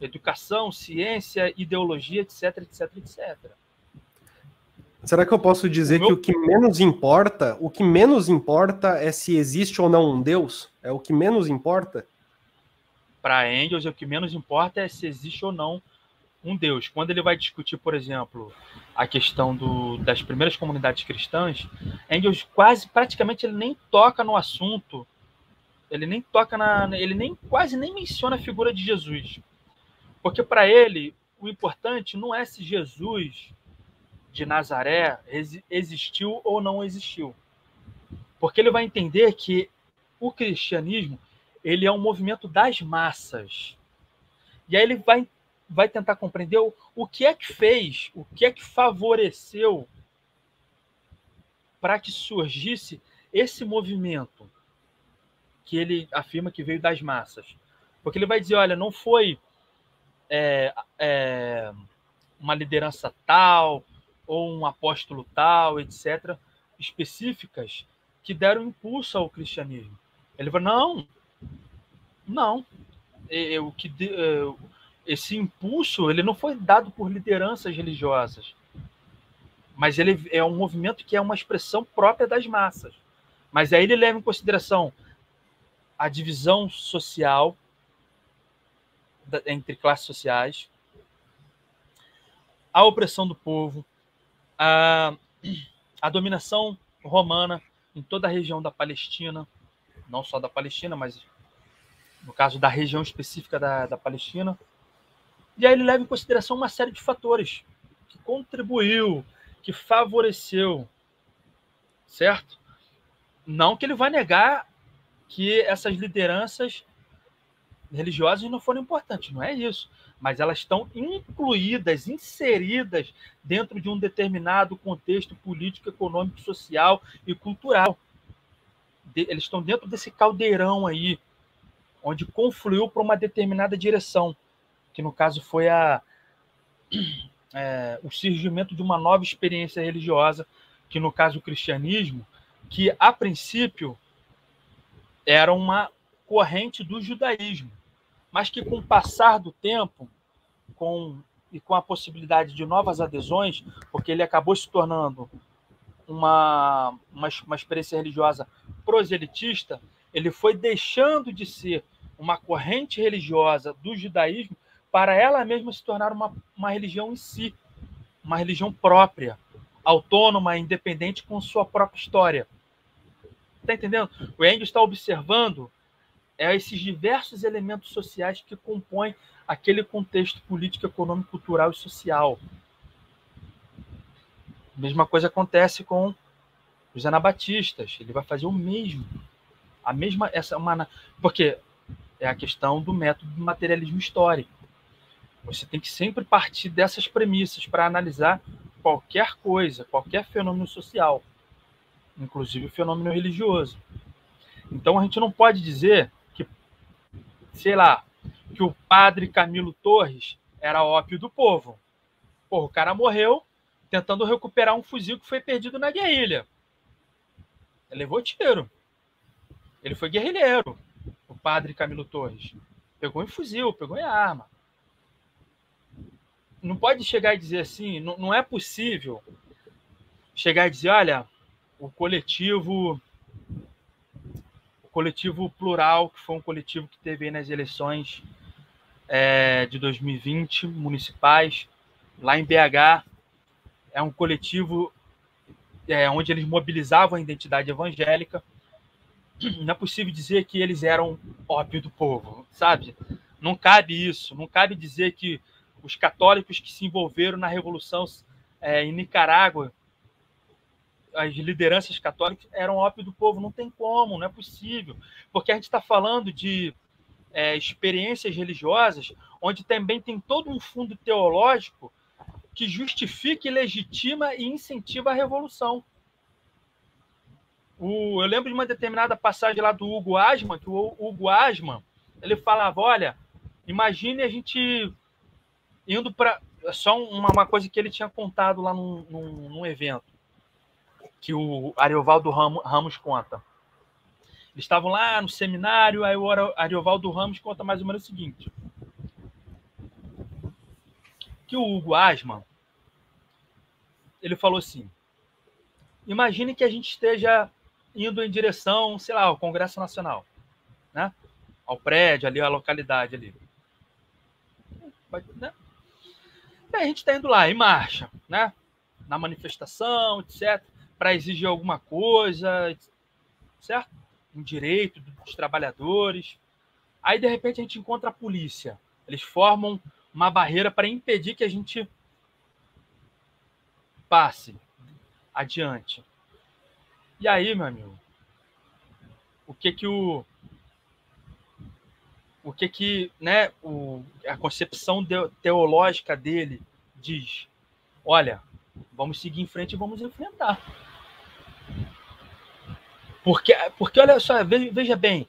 educação, ciência, ideologia, etc, etc, etc. Será que eu posso dizer que o que menos importa é se existe ou não um Deus? É o que menos importa? Para Engels, o que menos importa é se existe ou não um Deus. Quando ele vai discutir, por exemplo, a questão das primeiras comunidades cristãs, Engels praticamente ele nem toca no assunto, ele quase nem menciona a figura de Jesus. Porque para ele, o importante não é se Jesus de Nazaré existiu ou não existiu. Porque ele vai entender que o cristianismo ele é um movimento das massas. E aí ele vai tentar compreender o que é que fez, o que é que favoreceu para que surgisse esse movimento que ele afirma que veio das massas. Porque ele vai dizer, olha, não foi uma liderança tal, ou um apóstolo tal, etc., específicas, que deram impulso ao cristianismo. Ele vai, não. Esse impulso ele não foi dado por lideranças religiosas, mas ele é um movimento que é uma expressão própria das massas. Mas aí ele leva em consideração a divisão social entre classes sociais, a opressão do povo, a dominação romana em toda a região da Palestina, não só da Palestina, mas no caso da região específica da Palestina. E aí ele leva em consideração uma série de fatores que contribuiu, que favoreceu, certo? Não que ele vai negar que essas lideranças religiosas não foram importantes, não é isso. Mas elas estão incluídas, inseridas dentro de um determinado contexto político, econômico, social e cultural. Eles estão dentro desse caldeirão aí, onde confluiu para uma determinada direção, que no caso foi o surgimento de uma nova experiência religiosa, que no caso o cristianismo, que a princípio era uma corrente do judaísmo, mas que com o passar do tempo, com a possibilidade de novas adesões, porque ele acabou se tornando uma experiência religiosa proselitista, ele foi deixando de ser uma corrente religiosa do judaísmo para ela mesma se tornar uma religião em si, uma religião própria, autônoma, independente, com sua própria história. Está entendendo? O Engels está observando esses diversos elementos sociais que compõem aquele contexto político, econômico, cultural e social. A mesma coisa acontece com os anabatistas. Ele vai fazer o mesmo. Porque é a questão do método do materialismo histórico. Você tem que sempre partir dessas premissas para analisar qualquer coisa, qualquer fenômeno social, inclusive o fenômeno religioso. Então a gente não pode dizer que, sei lá, que o padre Camilo Torres era ópio do povo. Porra, o cara morreu tentando recuperar um fuzil que foi perdido na guerrilha. Ele levou tiro. Ele foi guerrilheiro, o padre Camilo Torres. Pegou em fuzil, pegou em arma. Não pode chegar e dizer assim, não é possível chegar e dizer, olha, o coletivo plural, que foi um coletivo que teve aí nas eleições de 2020, municipais, lá em BH, é um coletivo onde eles mobilizavam a identidade evangélica. Não é possível dizer que eles eram ópio do povo, sabe? Não cabe isso. Não cabe dizer que os católicos que se envolveram na Revolução em Nicarágua, as lideranças católicas eram ópio do povo. Não tem como, não é possível. Porque a gente está falando de experiências religiosas onde também tem todo um fundo teológico que justifica, legitima e incentiva a revolução. Eu lembro de uma determinada passagem lá do Hugo Asman, que o Hugo Asman, ele falava, olha, imagine a gente indo para... Só uma coisa que ele tinha contado lá num evento, que o Ariovaldo Ramos conta. Eles estavam lá no seminário, aí o Ariovaldo Ramos conta mais ou menos o seguinte. que o Hugo Asman, ele falou assim, imagine que a gente esteja indo em direção, sei lá, ao Congresso Nacional, né? Ao prédio ali, à localidade ali. Né? E a gente está indo lá, em marcha, né? Na manifestação, etc., para exigir alguma coisa, certo? Um direito dos trabalhadores. Aí, de repente, a gente encontra a polícia. Eles formam uma barreira para impedir que a gente passe adiante. E aí, meu amigo, o que né, a concepção teológica dele diz? Olha, vamos seguir em frente e vamos enfrentar. Porque olha só, veja bem,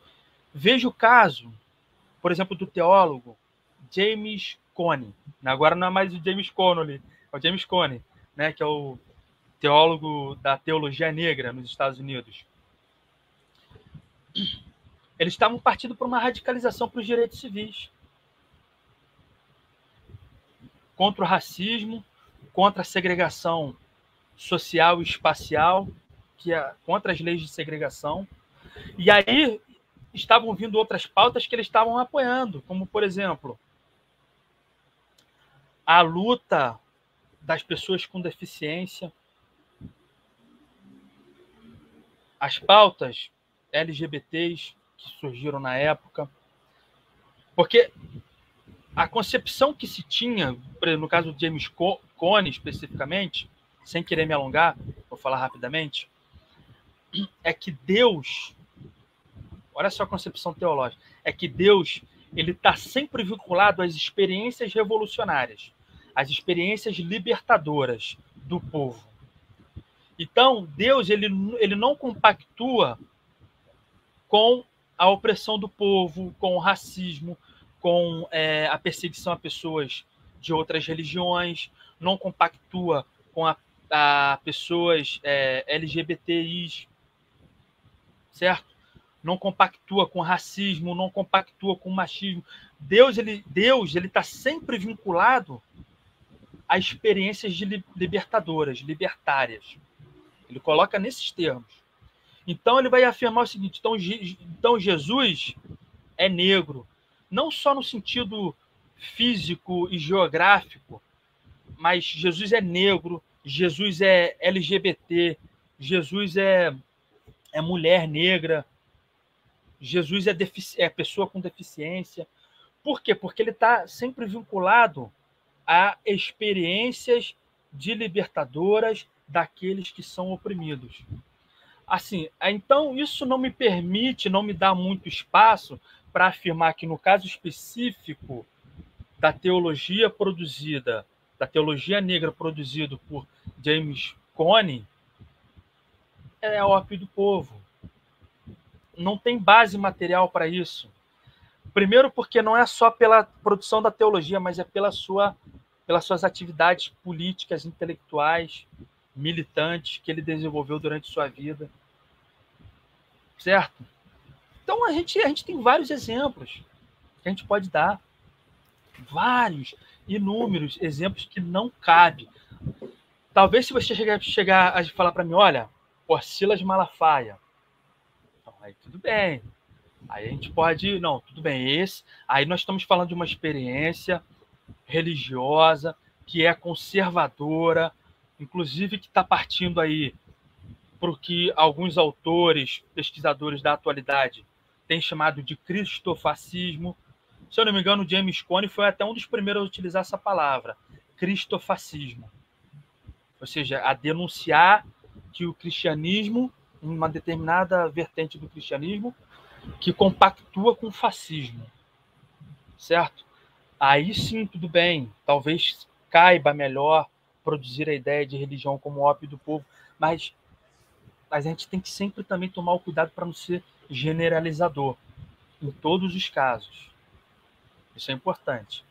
veja o caso, por exemplo, do teólogo James Cone. Agora não é mais o James Connolly, é o James Cone, né, que é o teólogo da teologia negra nos Estados Unidos. Eles estavam partindo para uma radicalização para os direitos civis. Contra o racismo, contra a segregação social e espacial, contra as leis de segregação. E aí estavam vindo outras pautas que eles estavam apoiando, como, por exemplo, a luta das pessoas com deficiência, as pautas LGBTs que surgiram na época, porque a concepção que se tinha, no caso do James Cone especificamente, sem querer me alongar, vou falar rapidamente, é que Deus, olha só a concepção teológica, é que Deus ele está sempre vinculado às experiências revolucionárias, às experiências libertadoras do povo. Então, Deus ele não compactua com a opressão do povo, com o racismo, com a perseguição a pessoas de outras religiões, não compactua com a pessoas LGBTIs, certo? Não compactua com racismo, não compactua com machismo. Deus ele está sempre vinculado a experiências libertadoras, libertárias. Ele coloca nesses termos. Então ele vai afirmar o seguinte: então Jesus é negro, não só no sentido físico e geográfico, mas Jesus é negro, Jesus é LGBT, Jesus é mulher negra, Jesus é pessoa com deficiência. Por quê? Porque ele está sempre vinculado a experiências de libertadoras daqueles que são oprimidos. Assim, então isso não me permite, não me dá muito espaço para afirmar que no caso específico da teologia produzida, da teologia negra produzido por James Cone, é ópio do povo. Não tem base material para isso. Primeiro porque não é só pela produção da teologia, mas é pelas suas atividades políticas, intelectuais, militantes que ele desenvolveu durante sua vida. Certo? Então a gente tem vários exemplos que a gente pode dar. Vários, inúmeros exemplos que não cabe. Talvez se você chegar a falar para mim, olha, Silas Malafaia. Então, aí tudo bem. Aí a gente pode... Não, tudo bem, esse... Aí nós estamos falando de uma experiência religiosa que é conservadora, inclusive que está partindo aí para o que alguns autores, pesquisadores da atualidade têm chamado de cristofascismo. Se eu não me engano, James Cone foi até um dos primeiros a utilizar essa palavra, cristofascismo. Ou seja, a denunciar que o cristianismo, uma determinada vertente do cristianismo, que compactua com o fascismo. Certo? Aí sim, tudo bem. Talvez caiba melhor produzir a ideia de religião como ópio do povo, mas a gente tem que sempre também tomar o cuidado para não ser generalizador em todos os casos. Isso é importante.